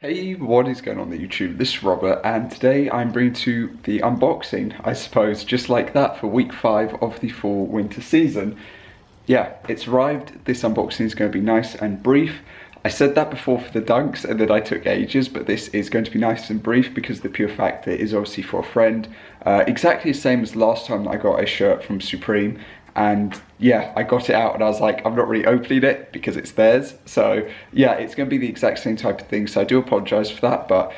Hey, what is going on the YouTube? This is Robert, and today I'm bringing to the unboxing, I suppose, just like that, for week 5 of the fall winter season. Yeah, it's arrived. This unboxing is going to be nice and brief. I said that before for the dunks and that I took ages, but this is going to be nice and brief because the pure fact that it is obviously for a friend. Exactly the same as last time I got a shirt from Supreme. And yeah, I got it out and I was like, I'm not really opening it because it's theirs. So yeah, it's going to be the exact same type of thing. So I do apologise for that, but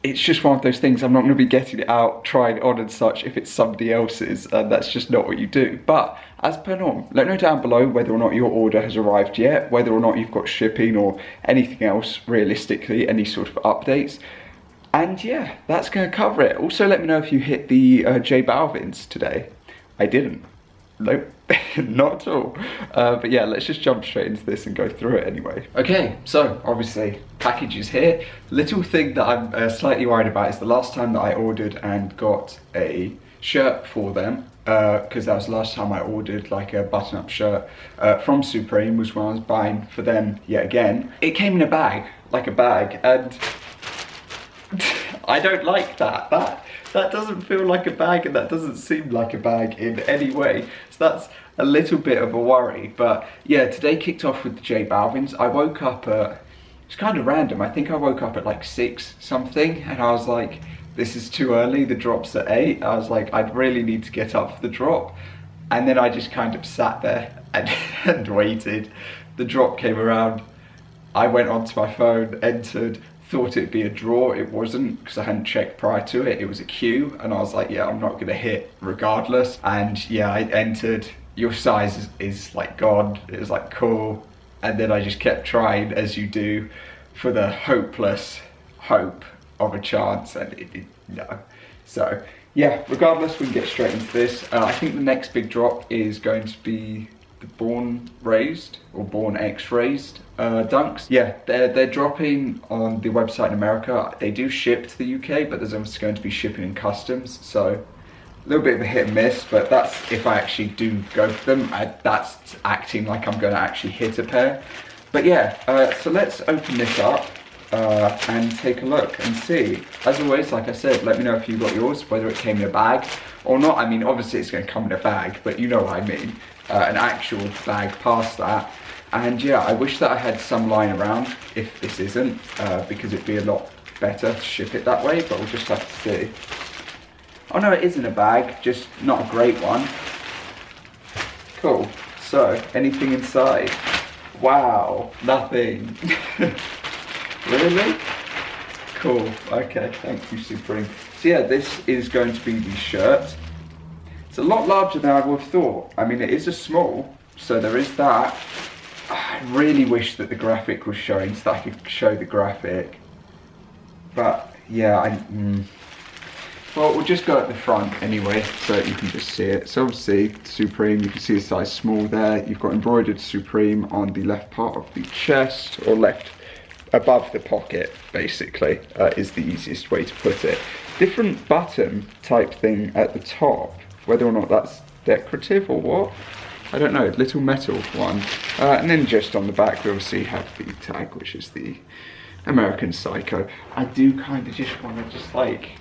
it's just one of those things. I'm not going to be getting it out, trying it on and such if it's somebody else's, and that's just not what you do. But as per norm, let me know down below whether or not your order has arrived yet, whether or not you've got shipping or anything else, realistically, any sort of updates. And yeah, that's going to cover it. Also, let me know if you hit the J Balvin's today. I didn't. Nope, not at all. But yeah, let's just jump straight into this and go through it anyway. Okay, so obviously package is here. Little thing that I'm slightly worried about is the last time that I ordered and got a shirt for them, because that was the last time I ordered like a button-up shirt from Supreme, was when I was buying for them yet again. It came in a bag, like a bag, and I don't like that. That doesn't feel like a bag, and that doesn't seem like a bag in any way. So that's a little bit of a worry. But yeah, today kicked off with the J Balvin's. I woke up at, it's kind of random. I think I woke up at like 6 something, and I was like, this is too early, the drop's at 8. I was like, I'd really need to get up for the drop. And then I just kind of sat there and waited. The drop came around. I went onto my phone, entered, thought it'd be a draw. It wasn't, because I hadn't checked prior to it. It was a queue, and I was like, yeah, I'm not gonna hit regardless. And yeah, I entered. Your size is like gone. It was like, cool. And then I just kept trying, as you do, for the hopeless hope of a chance, and no. So yeah, regardless, we can get straight into this. I think the next big drop is going to be the Born Raised or Born X Raised dunks. Yeah, they're dropping on the website in America. They do ship to the UK, but there's also going to be shipping and customs, so a little bit of a hit and miss. But that's if I actually do go for them. That's acting like I'm going to actually hit a pair. But yeah, so let's open this up and take a look and see. As always, like I said, let me know if you got yours, whether it came in a bag or not. I mean, obviously it's going to come in a bag, but you know what I mean. An actual bag past that. And yeah, I wish that I had some lying around if this isn't, because it'd be a lot better to ship it that way, but we'll just have to see. Oh no, it is in a bag, just not a great one. Cool. So, anything inside? Wow, nothing. Really? Cool, okay, thank you Supreme. So yeah, this is going to be the shirt. It's a lot larger than I would have thought. I mean, it is a small, so there is that. I really wish that the graphic was showing so that I could show the graphic. But yeah, well, we'll just go at the front anyway, so that you can just see it. So obviously, Supreme, you can see the size small there. You've got embroidered Supreme on the left part of the chest, or left above the pocket, basically, is the easiest way to put it. Different button type thing at the top. Whether or not that's decorative or what, I don't know, little metal one. And then just on the back we obviously have the tag, which is the American Psycho. I do kind of just want to just like,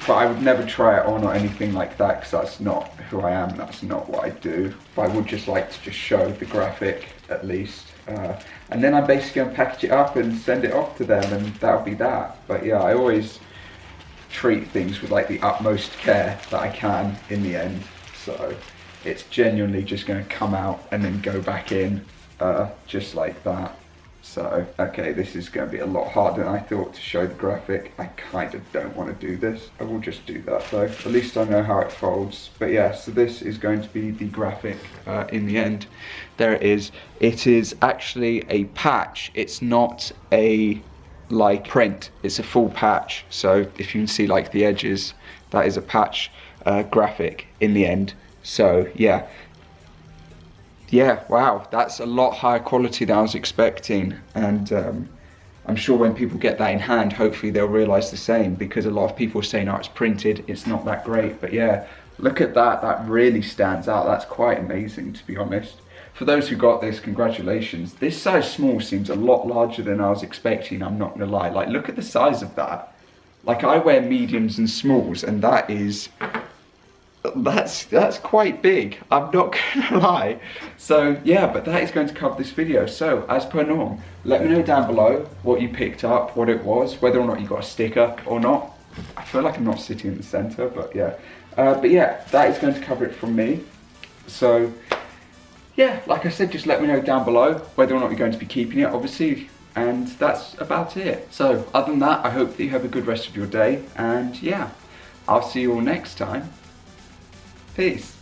but I would never try it on or anything like that, because that's not who I am, that's not what I do. But I would just like to just show the graphic at least. And then I'm basically going to package it up and send it off to them, and that'll be that. But yeah, I always treat things with like the utmost care that I can in the end, so it's genuinely just going to come out and then go back in just like that. So okay, this is going to be a lot harder than I thought to show the graphic. I kind of don't want to do this. I will just do that though, at least I know how it folds. But yeah, so this is going to be the graphic in the end. There it is. It is actually a patch, it's not a like print, it's a full patch. So if you can see like the edges, that is a patch graphic in the end. So yeah, wow, that's a lot higher quality than I was expecting. And I'm sure when people get that in hand, hopefully they'll realize the same, because a lot of people are saying, oh, it's printed, it's not that great. But yeah, look at that, that really stands out. That's quite amazing, to be honest. for those who got this, congratulations. This size small seems a lot larger than I was expecting, I'm not gonna lie. Like, look at the size of that. Like, I wear mediums and smalls, and that's quite big, I'm not gonna lie. So yeah, but that is going to cover this video. So as per norm, let me know down below what you picked up, what it was, whether or not you got a sticker or not. I feel like I'm not sitting in the center, but yeah. But yeah, that is going to cover it from me. So yeah, like I said, just let me know down below whether or not you're going to be keeping it, obviously. And that's about it. So other than that, I hope that you have a good rest of your day. And yeah, I'll see you all next time. Peace.